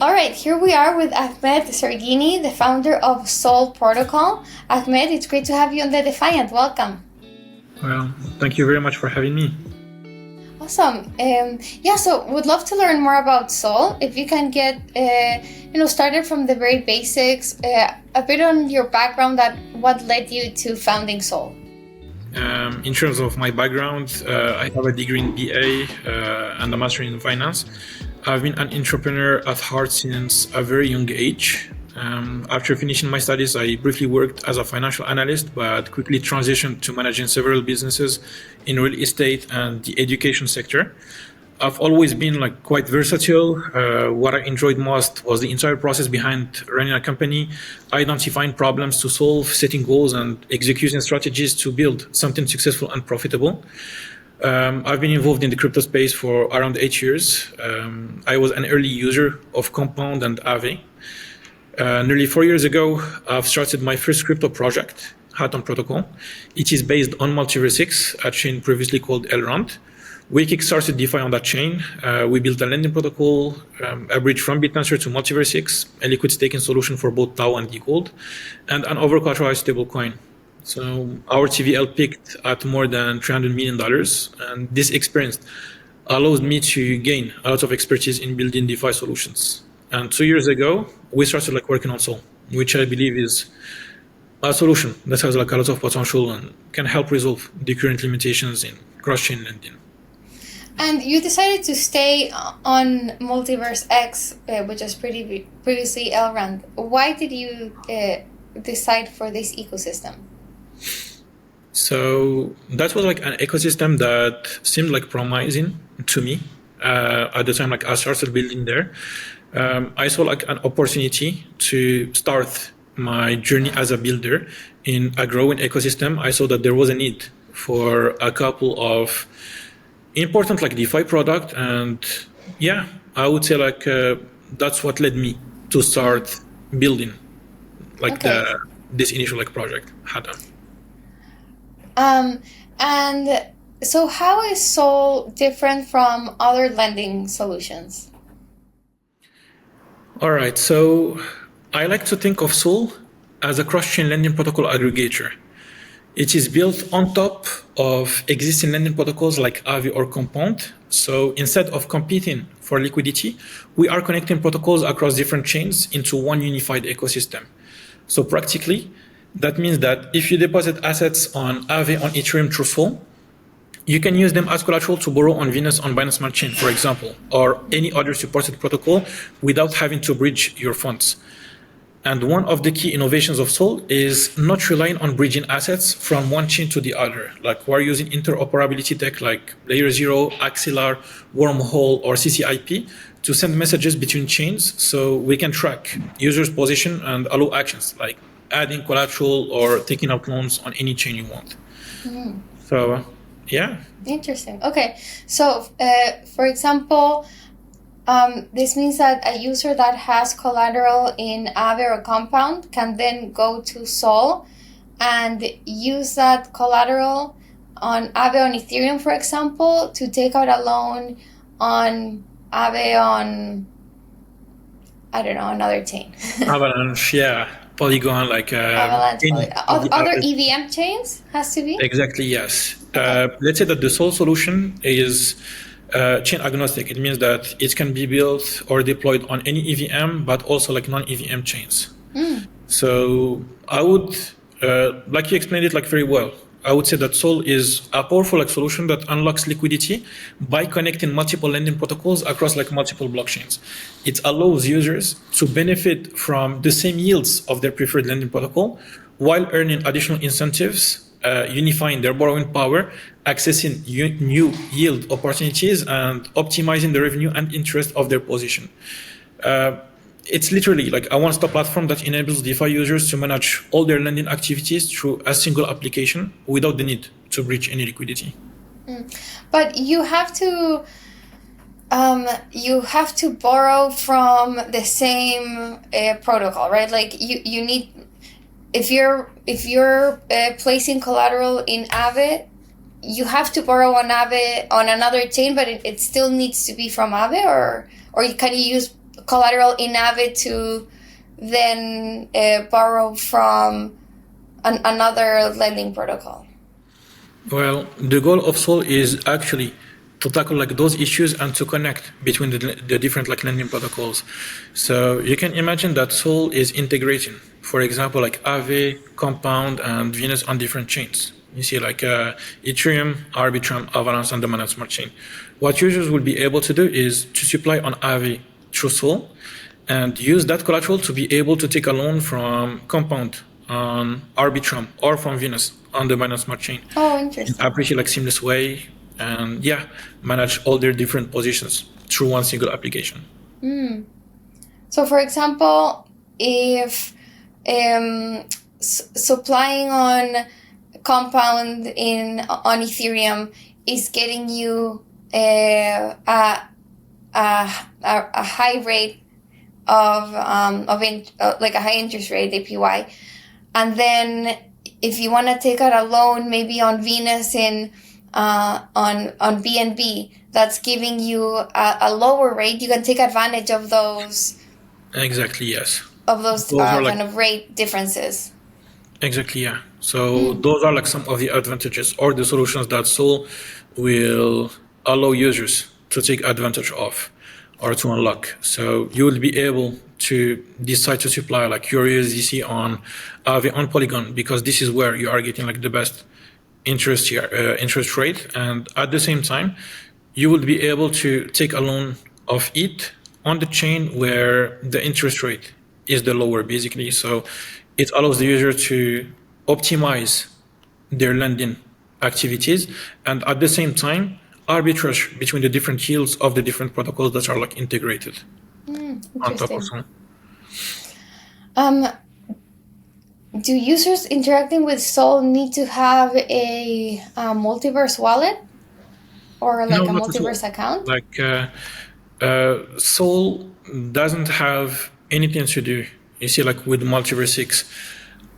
All right, here we are with Ahmed Serghini, the founder of Sol Protocol. Ahmed, it's great to have you on the Defiant. Welcome. Well, thank you very much for having me. Awesome. So would love to learn more about Sol. If you can get, started from the very basics, a bit on your background, that what led you to founding Sol. In terms of my background, I have a degree in BA and a master in finance. I've been an entrepreneur at heart since a very young age. After finishing my studies, I briefly worked as a financial analyst, but quickly transitioned to managing several businesses in real estate and the education sector. I've always been quite versatile. What I enjoyed most was the entire process behind running a company, identifying problems to solve, setting goals, and executing strategies to build something successful and profitable. I've been involved in the crypto space for around 8 years. I was an early user of Compound and Aave. Nearly 4 years ago, I've started my first crypto project, Haton Protocol. It is based on Multiverse X, a chain previously called Elrond. We kickstarted DeFi on that chain. We built a lending protocol, a bridge from BitTransfer to Multiverse X, a liquid staking solution for both Tau and Gold, and an over-collateralized stablecoin. So our TVL peaked at more than $300 million, and this experience allows me to gain a lot of expertise in building DeFi solutions. And 2 years ago, we started working on Sol, which I believe is a solution that has a lot of potential and can help resolve the current limitations in cross-chain lending. And you decided to stay on Multiverse X, which was previously Elrond. Why did you decide for this ecosystem? So that was an ecosystem that seemed promising to me at the time. I started building there. I saw an opportunity to start my journey as a builder in a growing ecosystem. I saw that there was a need for a couple of important DeFi product, and I would say that's what led me to start building this initial project Haton. And so how is Sol different from other lending solutions? All right, so I like to think of Sol as a cross-chain lending protocol aggregator. It is built on top of existing lending protocols like Aave or Compound. So instead of competing for liquidity, we are connecting protocols across different chains into one unified ecosystem. So practically, that means that if you deposit assets on Aave on Ethereum through Sol, you can use them as collateral to borrow on Venus on Binance Smart Chain, for example, or any other supported protocol without having to bridge your funds. And one of the key innovations of Sol is not relying on bridging assets from one chain to the other. We're using interoperability tech like Layer 0, Axelar, Wormhole, or CCIP to send messages between chains so we can track users' position and allow actions like adding collateral or taking out loans on any chain you want. Mm-hmm. So, yeah. Interesting. Okay. So, for example, this means that a user that has collateral in Aave or Compound can then go to Sol and use that collateral on Aave on Ethereum, for example, to take out a loan on Aave on, I don't know, another chain. Avalanche, yeah. Polygon, Avalanche, other EVM chains has to be? Exactly, yes. Okay. Let's say that the Sol solution is chain-agnostic. It means that it can be built or deployed on any EVM, but also non-EVM chains. So I would, like you explained it very well, I would say that Sol is a powerful solution that unlocks liquidity by connecting multiple lending protocols across multiple blockchains. It allows users to benefit from the same yields of their preferred lending protocol while earning additional incentives, unifying their borrowing power, accessing new yield opportunities, and optimizing the revenue and interest of their position. It's literally a one-stop platform that enables DeFi users to manage all their lending activities through a single application without the need to bridge any liquidity. But you have to borrow from the same protocol, right? You need, if you're placing collateral in Aave, you have to borrow on Aave on another chain, but it still needs to be from Aave, or can you use collateral in Aave to then borrow from another lending protocol? Well, the goal of Sol is actually to tackle like those issues and to connect between the different like lending protocols. So you can imagine that Sol is integrating, for example, like Aave, Compound, and Venus on different chains. You see like Ethereum, Arbitrum, Avalanche, and the Mainnet Smart Chain. What users will be able to do is to supply on Aave through Sol and use that collateral to be able to take a loan from Compound on Arbitrum or from Venus on the Mainnet Smart Chain. Oh, interesting. In a pretty like seamless way, and manage all their different positions through one single application. So, for example, if supplying on Compound on Ethereum is getting you a high rate of like a high interest rate APY, and then if you want to take out a loan maybe on Venus on BNB that's giving you a lower rate, you can take advantage of those. Exactly, yes. Of those kind of rate differences. Exactly, yeah. So those are like some of the advantages or the solutions that Sol will allow users to take advantage of or to unlock. So you will be able to decide to supply like your USDC on Aave on Polygon, because this is where you are getting like the best interest rate, and at the same time you will be able to take a loan of ETH on the chain where the interest rate is the lower, basically. So it allows the user to optimize their lending activities and at the same time arbitrage between the different yields of the different protocols that are like integrated on top of Sol. Do users interacting with Sol need to have a Multiverse wallet or like a Multiverse account? Like Sol doesn't have anything to do, you see, like with Multiverse X.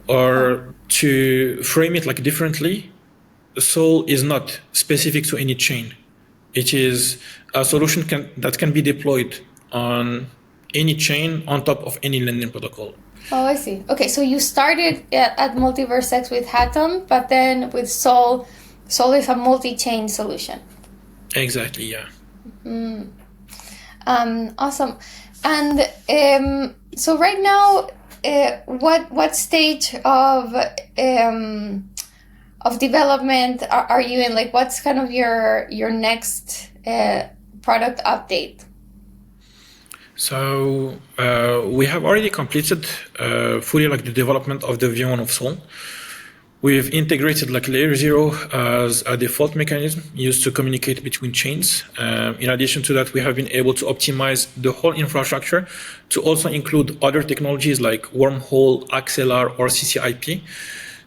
Or to frame it like differently, Sol is not specific to any chain. It is a solution that can be deployed on any chain on top of any lending protocol. Oh, I see. Okay, so you started at Multiverse X with Hatom, but then with Sol is a multi-chain solution. Exactly, yeah. Awesome. And so right now, what stage of development are you in? Like, what's kind of your next product update? So we have already completed fully like the development of the V1 of Sol. We've integrated like layer 0 as a default mechanism used to communicate between chains. In addition to that, we have been able to optimize the whole infrastructure to also include other technologies like wormhole, XLR, or CCIP.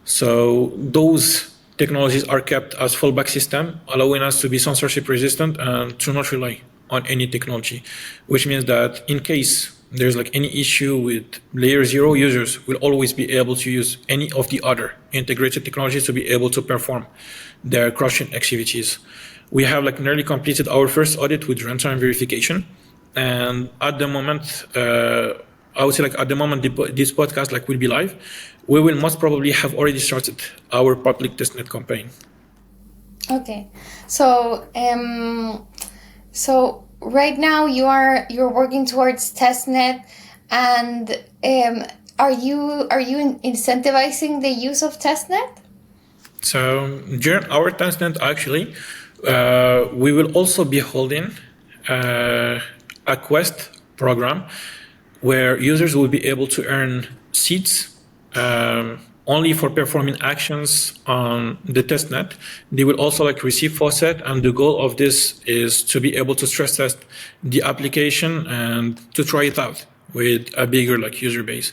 So those technologies are kept as fallback system, allowing us to be censorship resistant and to not rely on any technology, which means that in case there's like any issue with layer 0, users will always be able to use any of the other integrated technologies to be able to perform their crosschain activities. We have like nearly completed our first audit with runtime verification, and at the moment, I would say like at the moment this podcast like will be live, we will most probably have already started our public testnet campaign. Okay, so right now you're working towards testnet, and are you incentivizing the use of testnet? So during our testnet, actually, we will also be holding a quest program where users will be able to earn seats only for performing actions on the testnet. They will also like receive faucet, and the goal of this is to be able to stress test the application and to try it out with a bigger like user base.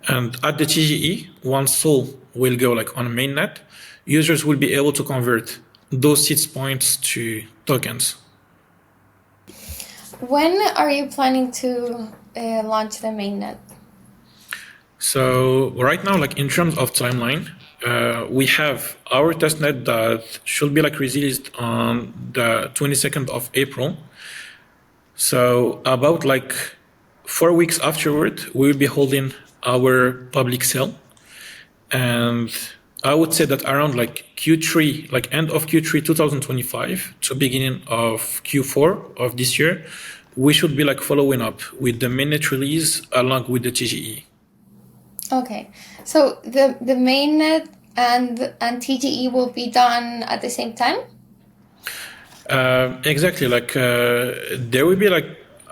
And at the TGE, once Sol will go like on mainnet, users will be able to convert those seats points to tokens. When are you planning to launch the mainnet? So right now, like in terms of timeline, we have our testnet that should be like released on the 22nd of April. So about like 4 weeks afterward, we will be holding our public sale. And I would say that around like Q3, like end of Q3 2025 to beginning of Q4 of this year, we should be like following up with the mainnet release along with the TGE. Okay, so the mainnet and TGE will be done at the same time? Exactly, like there will be like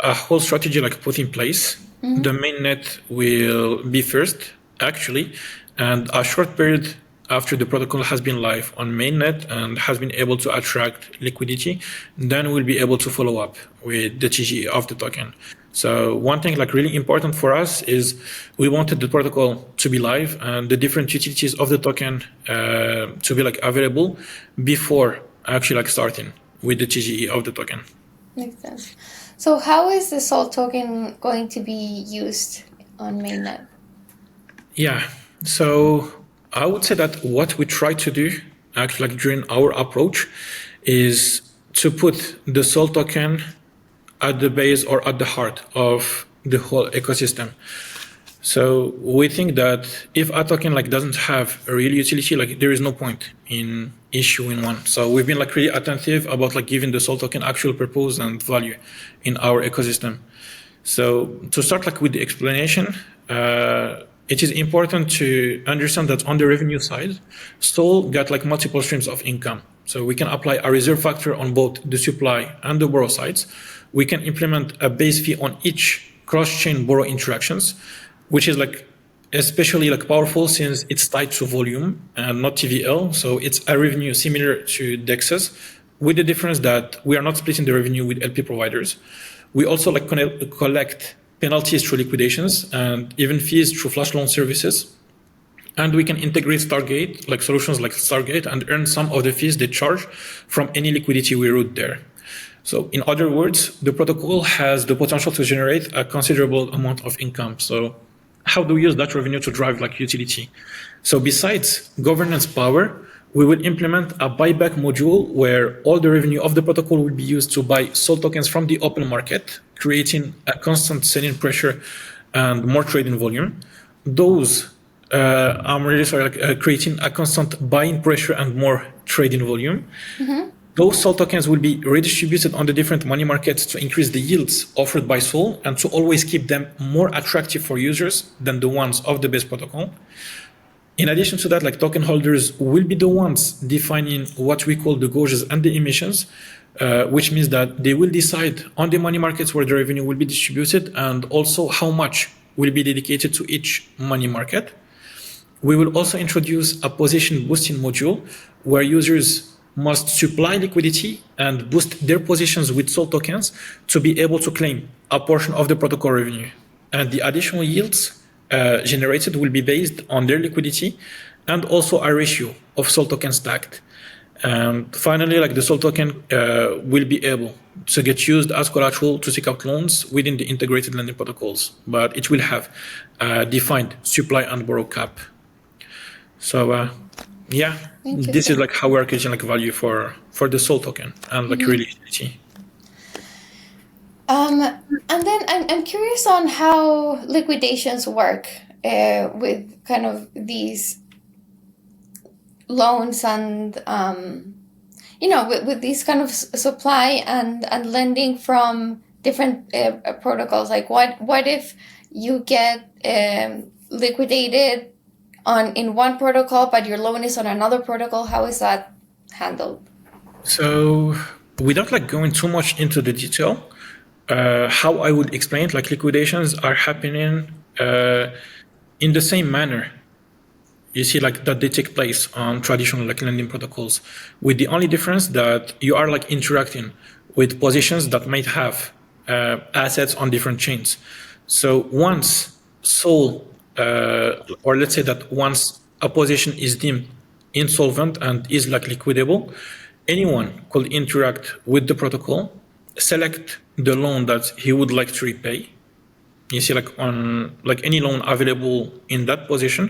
a whole strategy like put in place. The mainnet will be first, actually, and a short period after the protocol has been live on mainnet and has been able to attract liquidity, then we'll be able to follow up with the TGE of the token. So one thing like really important for us is we wanted the protocol to be live and the different utilities of the token to be like available before actually like starting with the TGE of the token. Makes sense. So how is the SOL token going to be used on mainnet? Yeah, so I would say that what we try to do actually like during our approach is to put the SOL token at the base or at the heart of the whole ecosystem. So we think that if a token like doesn't have a real utility, like there is no point in issuing one. So we've been like really attentive about like giving the SOL token actual purpose and value in our ecosystem. So to start like with the explanation, it is important to understand that on the revenue side, SOL got like multiple streams of income. So we can apply a reserve factor on both the supply and the borrow sides. We can implement a base fee on each cross-chain borrow interactions, which is like especially like powerful since it's tied to volume and not TVL. So it's a revenue similar to DEXs, with the difference that we are not splitting the revenue with LP providers. We also like collect penalties through liquidations and even fees through flash loan services. And we can integrate Stargate, like solutions like Stargate, and earn some of the fees they charge from any liquidity we route there. So in other words, the protocol has the potential to generate a considerable amount of income. So how do we use that revenue to drive like utility? So besides governance power, we will implement a buyback module where all the revenue of the protocol will be used to buy SOL tokens from the open market, creating a constant selling pressure and more trading volume. Creating a constant buying pressure and more trading volume. Those SOL tokens will be redistributed on the different money markets to increase the yields offered by SOL and to always keep them more attractive for users than the ones of the base protocol. In addition to that, like token holders will be the ones defining what we call the gauges and the emissions, which means that they will decide on the money markets where the revenue will be distributed and also how much will be dedicated to each money market. We will also introduce a position boosting module where users must supply liquidity and boost their positions with SOL tokens to be able to claim a portion of the protocol revenue. And the additional yields generated will be based on their liquidity and also a ratio of SOL tokens stacked. And finally, like the SOL token will be able to get used as collateral to take out loans within the integrated lending protocols, but it will have a defined supply and borrow cap. So yeah, this is like how we're creating like value for the SOL token and like real utility. And then I'm curious on how liquidations work with kind of these loans and with these kind of supply and lending from different protocols. Like what if you get liquidated in one protocol, but your loan is on another protocol? How is that handled? So without like going too much into the detail, how I would explain it, like liquidations are happening in the same manner. You see, like that they take place on traditional like lending protocols, with the only difference that you are like interacting with positions that might have assets on different chains. So once SOL, or let's say that once a position is deemed insolvent and is like liquidable, anyone could interact with the protocol, select the loan that he would like to repay. You see, like on like any loan available in that position,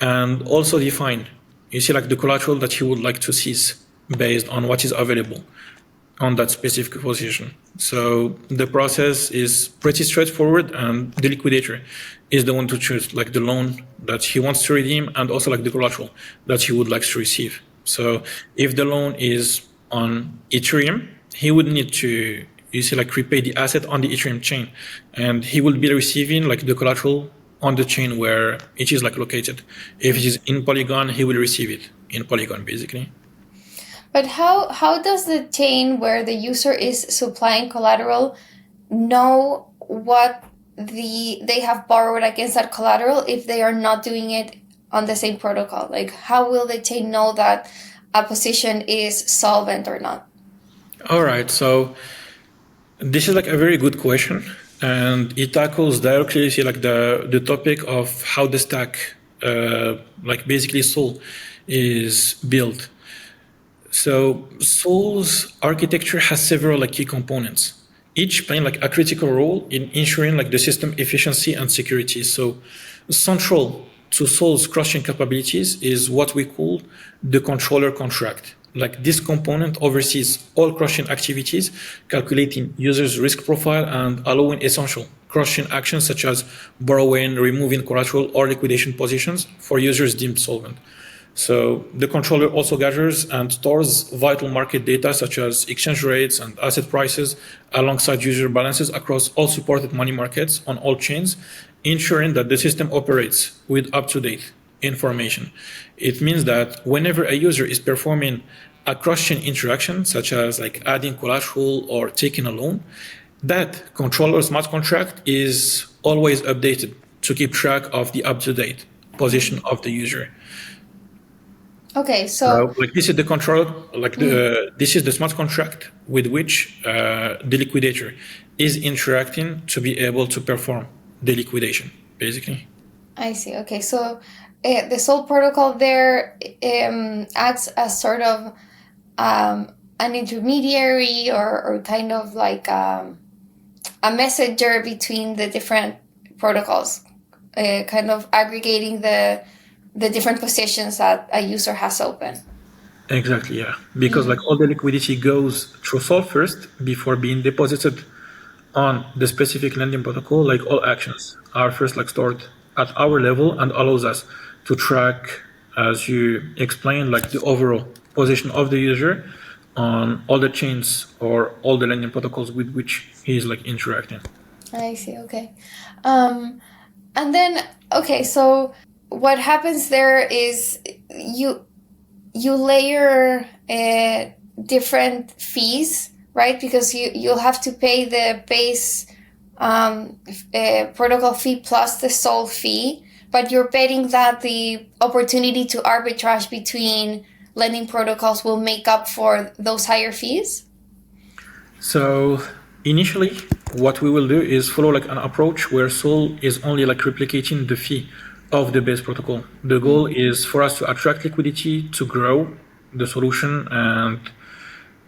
and also define, you see, like the collateral that he would like to seize based on what is available. on that specific position. So the process is pretty straightforward, and the liquidator is the one to choose like the loan that he wants to redeem and also like the collateral that he would like to receive. So if the loan is on Ethereum, he would need to like repay the asset on the Ethereum chain, and he will be receiving like the collateral on the chain where it is like located. If it is in Polygon, he will receive it in Polygon basically. But how does the chain where the user is supplying collateral know what they have borrowed against that collateral if they are not doing it on the same protocol? Like, how will the chain know that a position is solvent or not? All right, so this is like a very good question, and it tackles directly like the topic of how the stack, like basically Sol, is built. So Sol's architecture has several like key components, each playing like a critical role in ensuring like the system efficiency and security. So central to Sol's crosschain capabilities is what we call the controller contract. Like this component oversees all crosschain activities, calculating users' risk profile and allowing essential crosschain actions such as borrowing, removing collateral, or liquidation positions for users deemed solvent. So the controller also gathers and stores vital market data such as exchange rates and asset prices alongside user balances across all supported money markets on all chains, ensuring that the system operates with up-to-date information. It means that whenever a user is performing a cross-chain interaction, such as like adding collateral or taking a loan, that controller smart contract is always updated to keep track of the up-to-date position of the user. Okay, so like this is the control, like this is the smart contract with which the liquidator is interacting to be able to perform the liquidation, basically. I see. Okay, so the Sol protocol there acts as sort of an intermediary or kind of like a messenger between the different protocols, kind of aggregating the different positions that a user has open. Exactly, yeah. Because like all the liquidity goes through Sol first before being deposited on the specific lending protocol. Like all actions are first like stored at our level and allows us to track, as you explained, like the overall position of the user on all the chains or all the lending protocols with which he is like interacting. I see. Okay. And then, okay, so what happens there is you layer different fees, right? Because you'll have to pay the base protocol fee plus the Sol fee, but you're betting that the opportunity to arbitrage between lending protocols will make up for those higher fees? So initially, what we will do is follow like an approach where Sol is only like replicating the fee of the base protocol. The goal is for us to attract liquidity, to grow the solution, and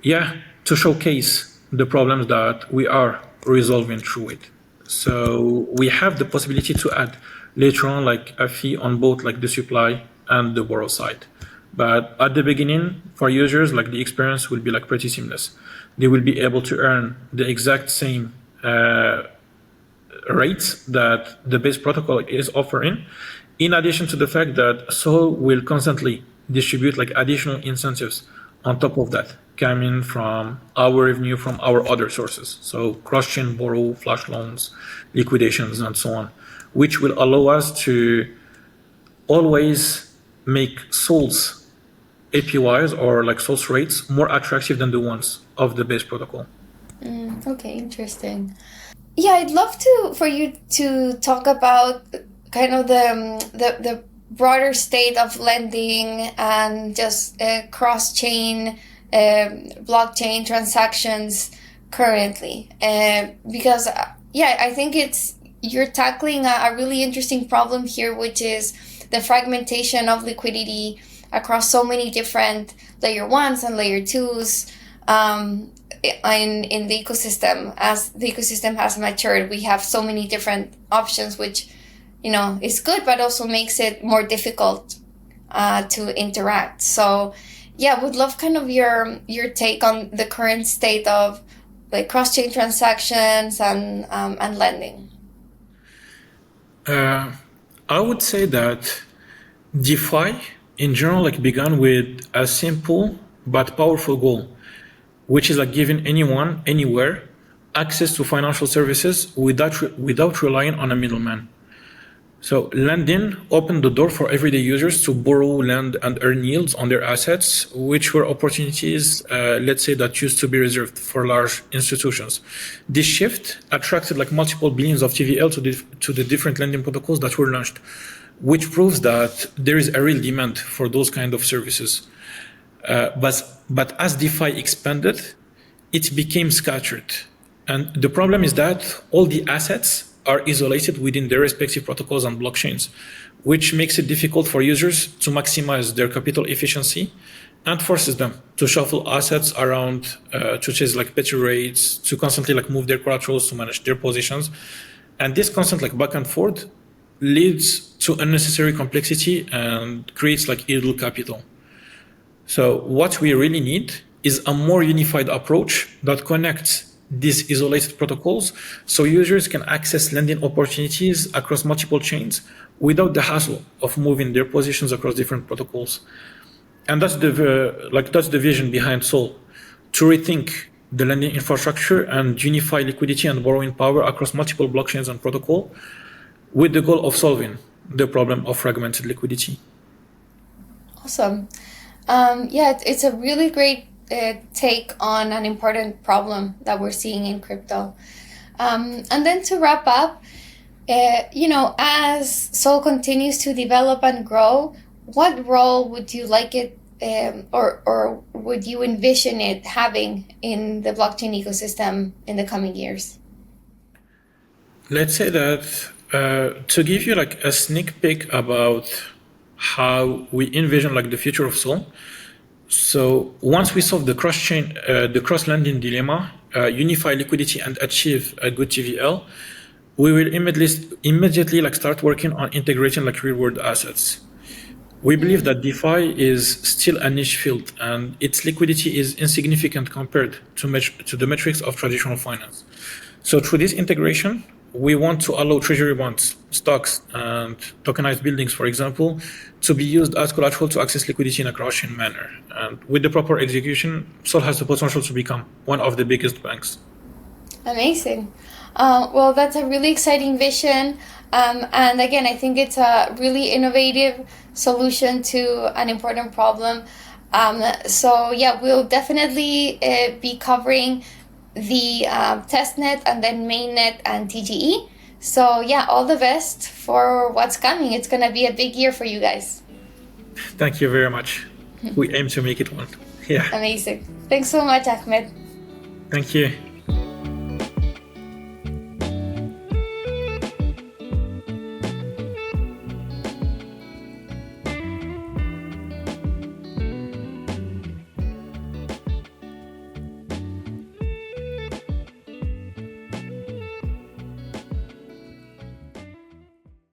to showcase the problems that we are resolving through it. So we have the possibility to add later on like a fee on both like the supply and the borrow side. But at the beginning, for users, like the experience will be like pretty seamless. They will be able to earn the exact same rates that the base protocol is offering, in addition to the fact that Sol will constantly distribute like additional incentives on top of that, coming from our revenue from our other sources. So cross-chain borrow, flash loans, liquidations, and so on, which will allow us to always make Sol's APYs or like Sol's rates more attractive than the ones of the base protocol. Okay, interesting. Yeah, I'd love for you to talk about kind of the broader state of lending and just cross-chain blockchain transactions currently, because I think you're tackling a really interesting problem here, which is the fragmentation of liquidity across so many different layer ones and layer twos. In the ecosystem, as the ecosystem has matured, we have so many different options, which, is good, but also makes it more difficult to interact. So yeah, would love kind of your take on the current state of like cross-chain transactions and lending. I would say that DeFi in general like began with a simple but powerful goal, which is like giving anyone anywhere access to financial services without relying on a middleman. So lending opened the door for everyday users to borrow, lend, and earn yields on their assets, which were opportunities, let's say, that used to be reserved for large institutions. This shift attracted like multiple billions of TVL to the different lending protocols that were launched, which proves that there is a real demand for those kind of services. But as DeFi expanded, it became scattered. And the problem is that all the assets are isolated within their respective protocols and blockchains, which makes it difficult for users to maximize their capital efficiency and forces them to shuffle assets around to chase like better rates, to constantly like move their collaterals, to manage their positions. And this constant like back and forth leads to unnecessary complexity and creates like idle capital. So what we really need is a more unified approach that connects these isolated protocols so users can access lending opportunities across multiple chains without the hassle of moving their positions across different protocols. And that's the vision behind Sol, to rethink the lending infrastructure and unify liquidity and borrowing power across multiple blockchains and protocol with the goal of solving the problem of fragmented liquidity. Awesome. Yeah, it's a really great take on an important problem that we're seeing in crypto. And then to wrap up, as Sol continues to develop and grow, what role would you like it or would you envision it having in the blockchain ecosystem in the coming years? Let's say that to give you like a sneak peek about how we envision like the future of Sol. So once we solve the cross-lending dilemma, unify liquidity and achieve a good TVL, we will immediately like start working on integrating like real-world assets. We believe that DeFi is still a niche field and its liquidity is insignificant compared to the metrics of traditional finance. So through this integration, we want to allow treasury bonds, stocks, and tokenized buildings, for example, to be used as collateral to access liquidity in a cross-chain manner. And with the proper execution, Sol has the potential to become one of the biggest banks. Amazing. Well, that's a really exciting vision. And again, I think it's a really innovative solution to an important problem. So yeah, we'll definitely be covering the testnet and then mainnet and TGE. So yeah, all the best for what's coming. It's going to be a big year for you guys. Thank you very much. We aim to make it one. Yeah. Amazing. Thanks so much, Ahmed. Thank you.